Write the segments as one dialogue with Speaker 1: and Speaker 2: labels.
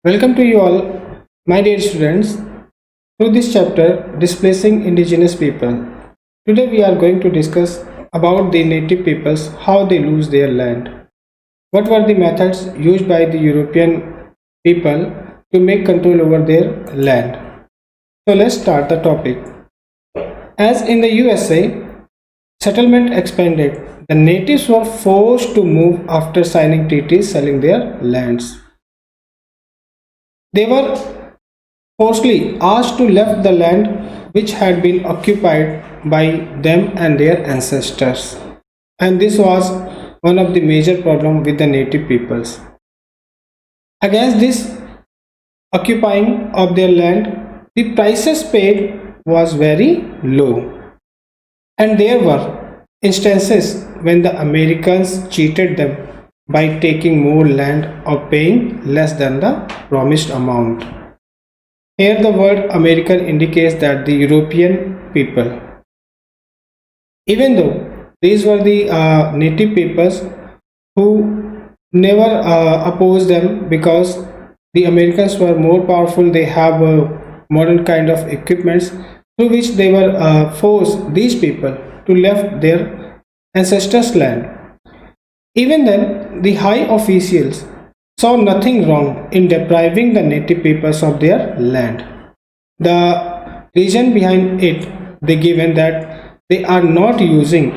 Speaker 1: Welcome to you all, my dear students, to this chapter Displacing Indigenous People. Today we are going to discuss about the native peoples, how they lose their land. What were the methods used by the European people to make control over their land? So let's start the topic. As in the USA, settlement expanded. The natives were forced to move after signing treaties selling their lands. They were forcibly asked to leave the land which had been occupied by them and their ancestors. And this was one of the major problems with the native peoples. Against this occupying of their land, the prices paid was very low. And there were instances when the Americans cheated them by taking more land or paying less than the promised amount. Here the word American indicates that the European people, even though these were the native peoples who never opposed them because the Americans were more powerful, they have modern kind of equipments through which they were forced these people to leave their ancestors' land. Even then, the high officials saw nothing wrong in depriving the native peoples of their land. The reason behind it they given that they are not using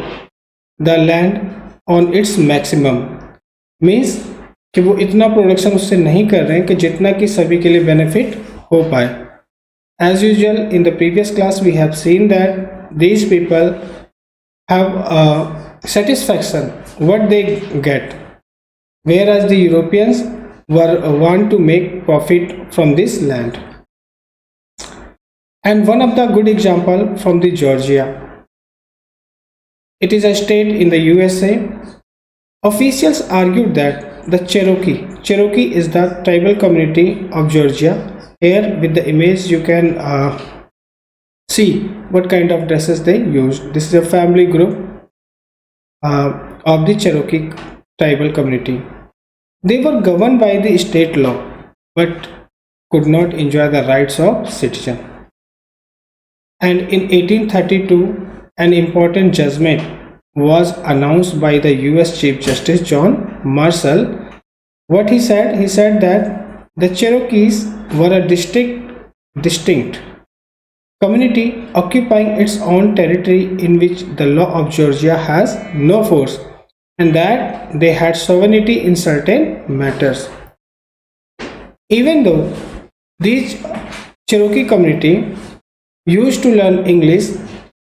Speaker 1: the land on its maximum means कि वो इतना production उससे नहीं कर रहे हैं कि जितना कि सभी के लिए बेनिफिट हो पाए. As usual, in the previous class we have seen that these people have satisfaction what they get, whereas the Europeans want to make profit from this land. And one of the good example from the Georgia. It is a state in the USA. Officials argued that the Cherokee is the tribal community of Georgia. Here with the image you can see what kind of dresses they use. This is a family group of the Cherokee tribal community. They were governed by the state law but could not enjoy the rights of citizen. And in 1832, an important judgment was announced by the US Chief Justice John Marshall. What he said? He said that the Cherokees were a distinct community occupying its own territory in which the law of Georgia has no force, and that they had sovereignty in certain matters. Even though these Cherokee community used to learn English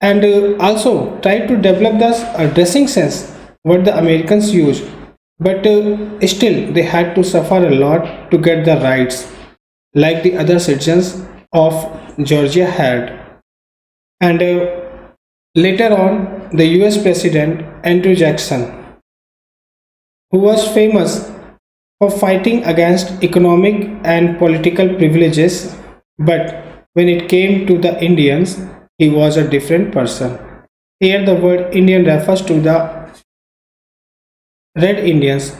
Speaker 1: and also tried to develop the dressing sense what the Americans used, but still they had to suffer a lot to get the rights like the other citizens of Georgia had. And later on, the US President Andrew Jackson, who was famous for fighting against economic and political privileges, but when it came to the Indians, he was a different person. Here the word Indian refers to the Red Indians,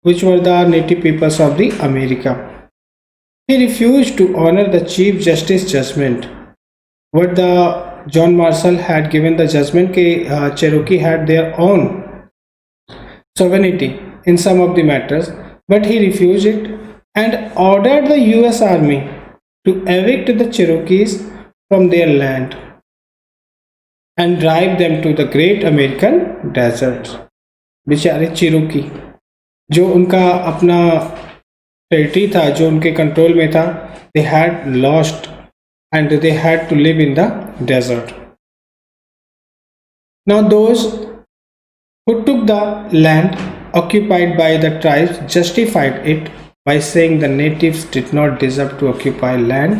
Speaker 1: which were the native peoples of the America. He refused to honor the Chief Justice judgment. What the John Marshall had given the judgment that Cherokee had their own sovereignty in some of the matters, but he refused it and ordered the US Army to evict the Cherokees from their land and drive them to the great American desert. बेचारे Cherokee जो उनका अपना territory था जो उनके control में था, they had lost and they had to live in the desert. Now those who took the land occupied by the tribes justified it by saying the natives did not deserve to occupy land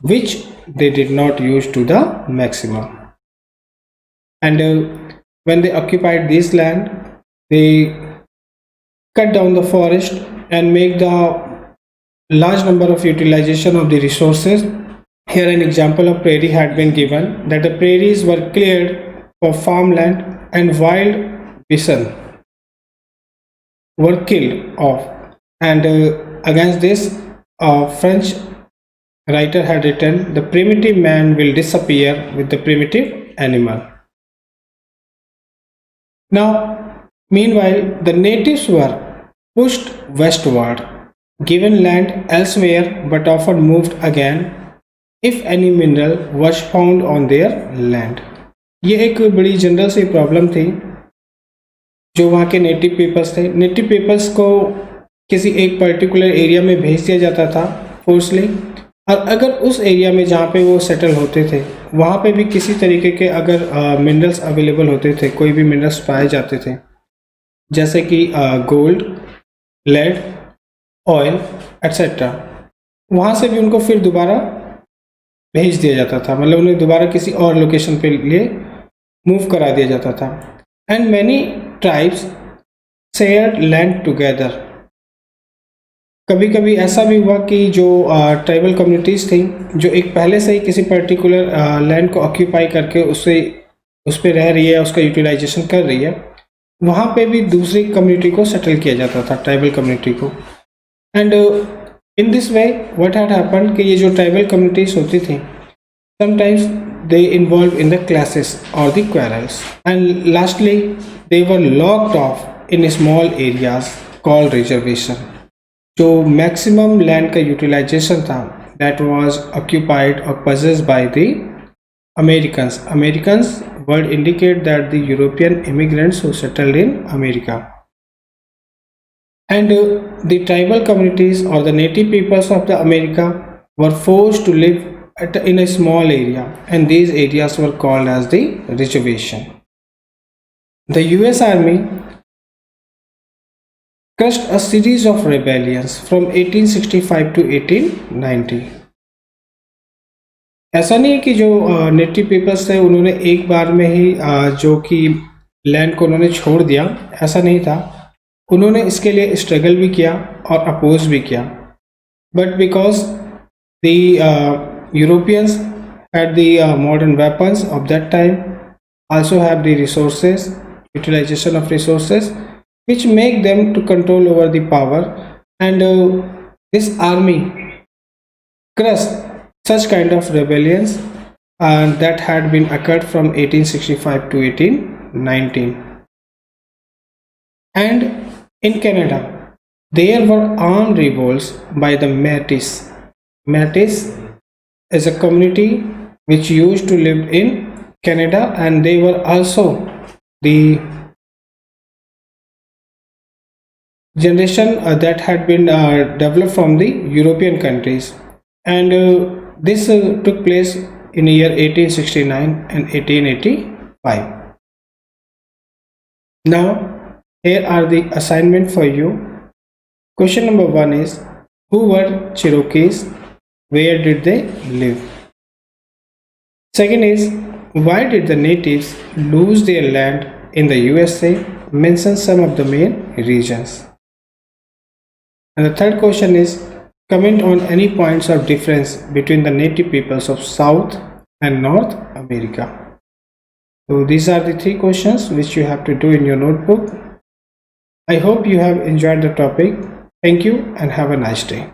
Speaker 1: which they did not use to the maximum. And when they occupied this land, they cut down the forest and make the large number of utilization of the resources. Here an example of prairie had been given, that the prairies were cleared for farmland and wild bison were killed off, and against this a French writer had written, the primitive man will disappear with the primitive animal. Now, meanwhile, the natives were pushed westward, given land elsewhere, but often moved again if any mineral was found on their land. ये एक बड़ी general सी problem थी जो वहाँ के native peoples थे. Native peoples को किसी एक पर्टिकुलर एरिया में भेज दिया जाता था फोर्सली, और अगर उस एरिया में जहाँ पे वो सेटल होते थे वहाँ पे भी किसी तरीके के अगर मिनरल्स अवेलेबल होते थे, कोई भी मिनरल्स पाए जाते थे जैसे कि गोल्ड, लेड, ऑयल एट्सेट्रा, वहाँ से भी उनको फिर दोबारा भेज दिया जाता था, मतलब उन्हें दोबारा किसी और लोकेशन पे लिए मूव करा दिया जाता था. And many tribes shared land together. कभी कभी ऐसा भी हुआ कि जो ट्राइबल कम्युनिटीज़ थी जो एक पहले से ही किसी पर्टिकुलर लैंड को ऑक्यूपाई करके उससे उस पर रह रही है, उसका यूटिलाइजेशन कर रही है, वहाँ पे भी दूसरी कम्युनिटी को सेटल किया जाता था, ट्राइबल कम्युनिटी को. And in this way what had happened कि ये जो ट्राइबल कम्युनिटीज़ होती थी sometimes they involve in the clashes or the quarrels, and lastly they were locked off in small areas called reservation. जो maximum land का utilisation था that was occupied और possessed by the Americans. Americans word indicate that the European immigrants who settled in America. And the tribal communities or the native peoples of the America were forced to live in a small area, and these areas were called as the reservation. The US Army crushed a series of rebellions from 1865 to 1890. ऐसा नहीं है कि जो native peoples थे उन्होंने एक बार में ही जो कि लैंड को उन्होंने छोड़ दिया, ऐसा नहीं था. उन्होंने इसके लिए स्ट्रगल भी किया और अपोज भी किया, but because the Europeans had the modern weapons of that time, also have the resources, utilization of resources, which make them to control over the power, and this army crushed such kind of rebellions that had been occurred from 1865 to 1819. And in Canada, there were armed revolts by the Métis. Métis is a community which used to live in Canada, and they were also the generation that had been developed from the European countries, and this took place in the year 1869 and 1885. Now here are the assignment for you. Question number 1 is, who were Cherokees? Where did they live? Second is, why did the natives lose their land in the USA? Mention some of the main regions. And the third question is, comment on any points of difference between the native peoples of South and North America. So these are the 3 questions which you have to do in your notebook. I hope you have enjoyed the topic. Thank you and have a nice day.